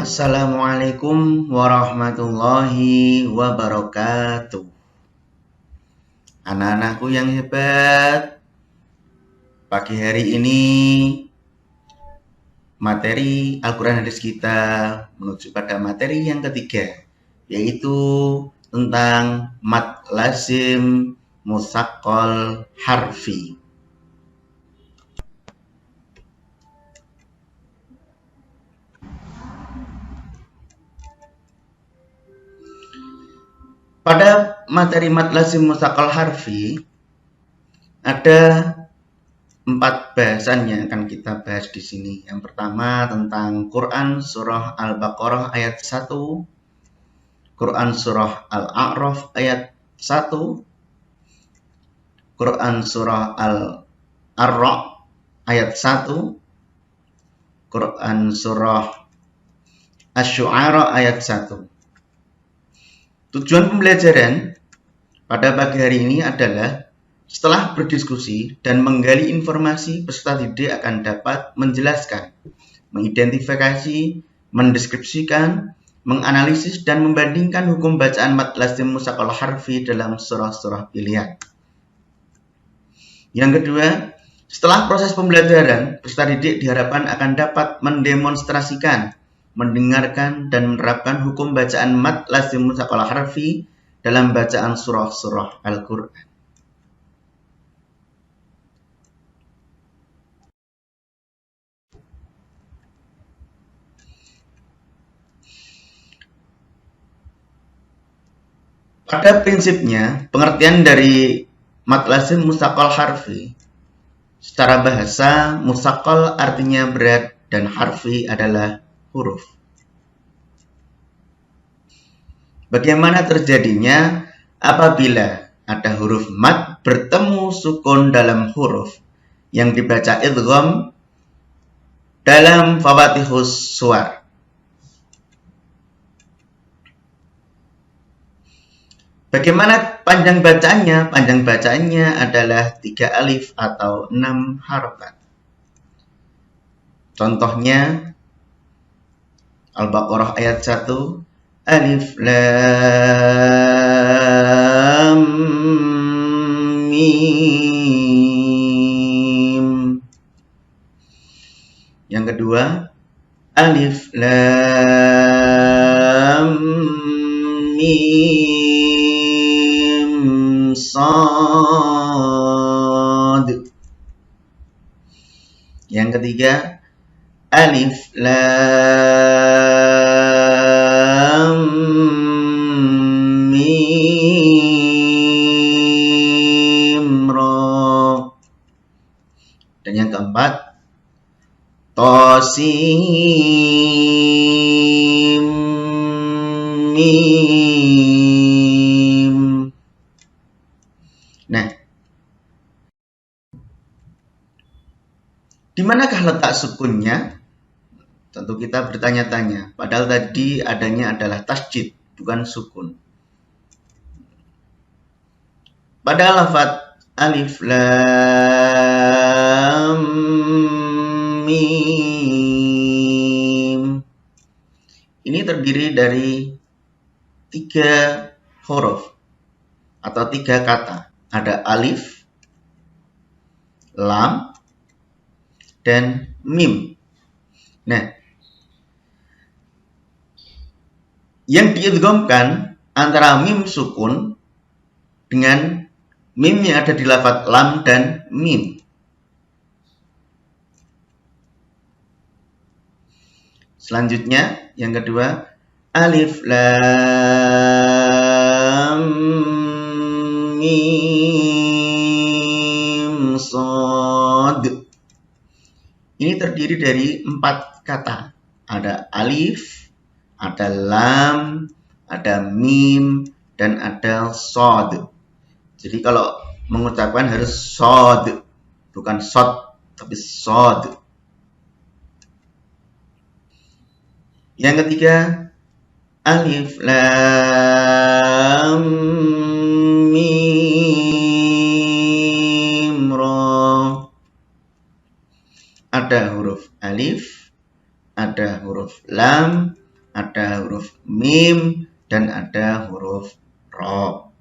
Assalamualaikum warahmatullahi wabarakatuh. Anak-anakku yang hebat, pagi hari ini materi Al-Quran hadis kita menuju pada materi yang ketiga, yaitu tentang mad lazim musaqqal harfi. Pada materi mad lazim musaqqal harfi ada 4 bahasan yang akan kita bahas di sini. Yang pertama tentang Quran surah Al-Baqarah ayat 1, Quran surah Al-A'raf ayat 1, Quran surah Al-Arra ayat 1, Quran surah Asy-Syu'ara ayat 1. Tujuan pembelajaran pada pagi hari ini adalah setelah berdiskusi dan menggali informasi, peserta didik akan dapat menjelaskan, mengidentifikasi, mendeskripsikan, menganalisis, dan membandingkan hukum bacaan mad lazim musaqqal harfi dalam surah-surah pilihan. Yang kedua, setelah proses pembelajaran, peserta didik diharapkan akan dapat mendemonstrasikan, mendengarkan, dan menerapkan hukum bacaan mad lazim musaqqal harfi dalam bacaan surah-surah Al-Quran. Pada prinsipnya, pengertian dari mad lazim musaqqal harfi secara bahasa, musaqqal artinya berat dan harfi adalah huruf. Bagaimana terjadinya apabila ada huruf mad bertemu sukun dalam huruf yang dibaca idgham dalam fawaatihus suwar? Bagaimana panjang bacaannya? Panjang bacaannya adalah 3 alif atau 6 harokat. Contohnya Al-Baqarah ayat 1, alif lam mim. Yang kedua, alif lam mim sad. Yang ketiga, alif lam mim ra. Dan yang keempat, tosim mim. Nah, di manakah letak sukunnya? Tentu kita bertanya-tanya, padahal tadi adanya adalah tasjid, bukan sukun. Pada lafaz alif lam mim, ini terdiri dari 3 huruf atau 3 kata. Ada alif, lam, dan mim. Nah, yang diidghamkan antara mim sukun dengan mim yang ada di lafaz lam dan mim. Selanjutnya, yang kedua, alif lam mim sad. Ini terdiri dari 4 kata. Ada alif, ada lam, ada mim, dan ada sod. Jadi kalau mengucapkan harus sod, bukan sod, tapi sod. Yang ketiga, alif lam mim ra. Ada huruf alif, ada huruf lam, ada huruf mim, dan ada huruf ro.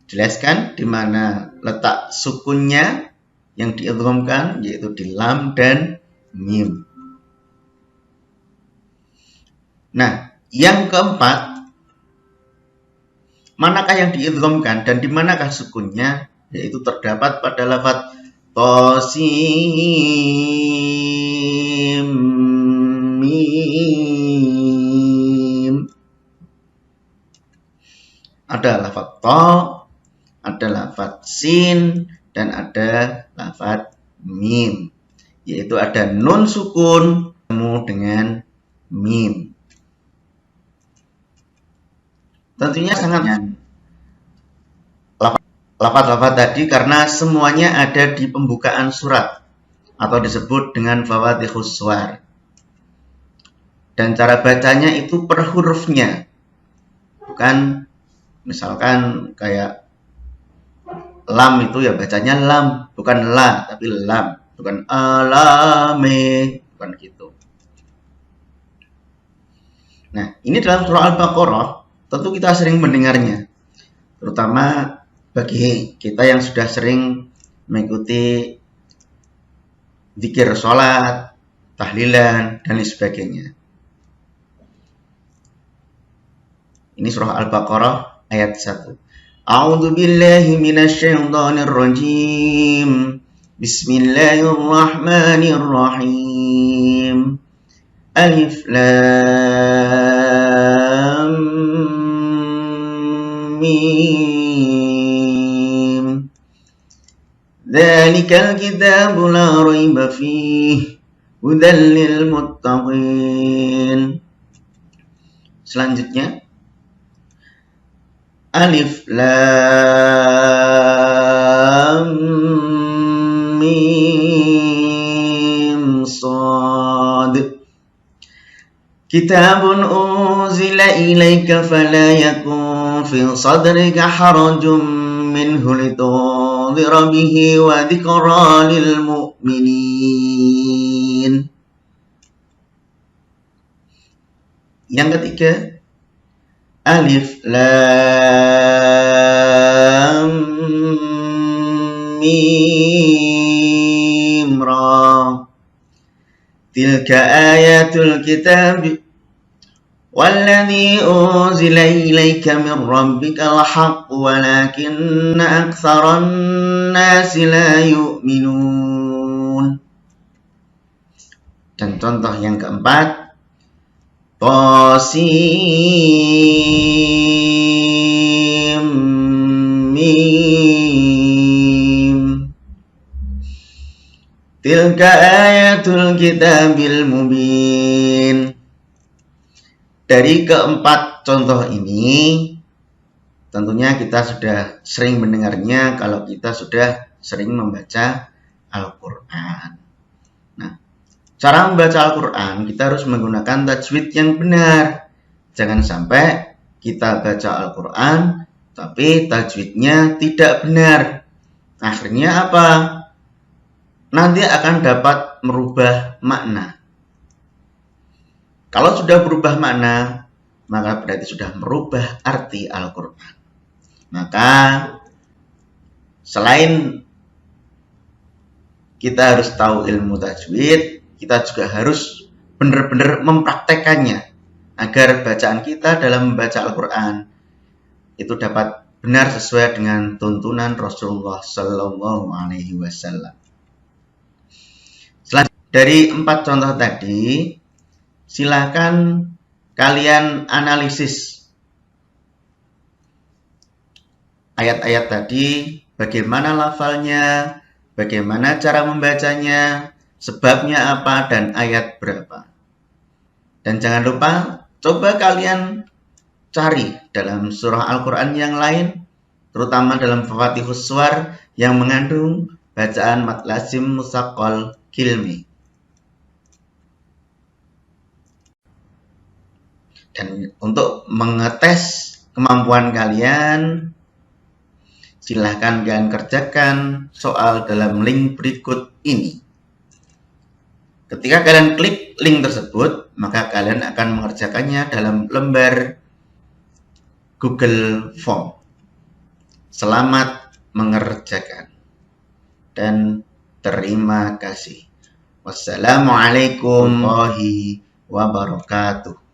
Jelaskan di mana letak sukunnya yang diidghamkan, yaitu di lam dan mim. Nah, yang keempat, manakah yang diidghamkan dan di manakah sukunnya? Yaitu terdapat pada lafaz tosim mim. Ada lafaz to, ada lafaz sin, dan ada lafaz mim. Yaitu ada nun sukun ketemu dengan mim. Tentunya sangat lafaz-lafaz tadi karena semuanya ada di pembukaan surat atau disebut dengan fawadhihus suwar. Dan cara bacanya itu per hurufnya. Bukan misalkan kayak lam itu ya bacanya lam, bukan la, tapi lam, bukan alame, bukan gitu. Nah, ini dalam surah Al-Baqarah tentu kita sering mendengarnya, terutama bagi kita yang sudah sering mengikuti zikir sholat, tahlilan, dan lain sebagainya. Ini surah Al-Baqarah ayat 1. A'udzu billahi minasyaitonir rajim. Bismillahirrahmanirrahim. Alif lam mim. Dzalikal kitabu la raiba fihi hudan lil muttaqin. Selanjutnya Alif lam mim sad. Kitabun unzila ilaika fala yakun fi sadrika harajun minhu litunzira bihi wa dzikra lil mu'minin. Yang ketiga, Alif lam mim ra. Tilka ayatul kitab walladzi unzila ilaika min rabbikal haqq walakinna aktsaran nasi la yu'minun. Dan contoh yang keempat, tosim mim. Tilka ayatul kitabil mubin. Dari keempat contoh ini, tentunya kita sudah sering mendengarnya kalau kita sudah sering membaca Al-Quran. Nah, cara membaca Al-Quran, kita harus menggunakan tajwid yang benar. Jangan sampai kita baca Al-Quran, tapi tajwidnya tidak benar. Akhirnya apa? Nanti akan dapat merubah makna. Kalau sudah berubah makna, maka berarti sudah merubah arti Al-Quran. Maka, selain kita harus tahu ilmu tajwid, kita juga harus benar-benar mempraktekannya agar bacaan kita dalam membaca Al-Quran itu dapat benar sesuai dengan tuntunan Rasulullah Sallallahu Alaihi Wasallam. Dari 4 contoh tadi, silakan kalian analisis ayat-ayat tadi, bagaimana lafalnya, bagaimana cara membacanya, sebabnya apa, dan ayat berapa. Dan jangan lupa, coba kalian cari dalam surah Al-Quran yang lain, terutama dalam Fawadhihus Suwar yang mengandung bacaan mad lazim musaqqal kilmi. Dan untuk mengetes kemampuan kalian, silahkan kalian kerjakan soal dalam link berikut ini. Ketika kalian klik link tersebut, maka kalian akan mengerjakannya dalam lembar Google Form. Selamat mengerjakan dan terima kasih. Wassalamualaikum warahmatullahi wabarakatuh.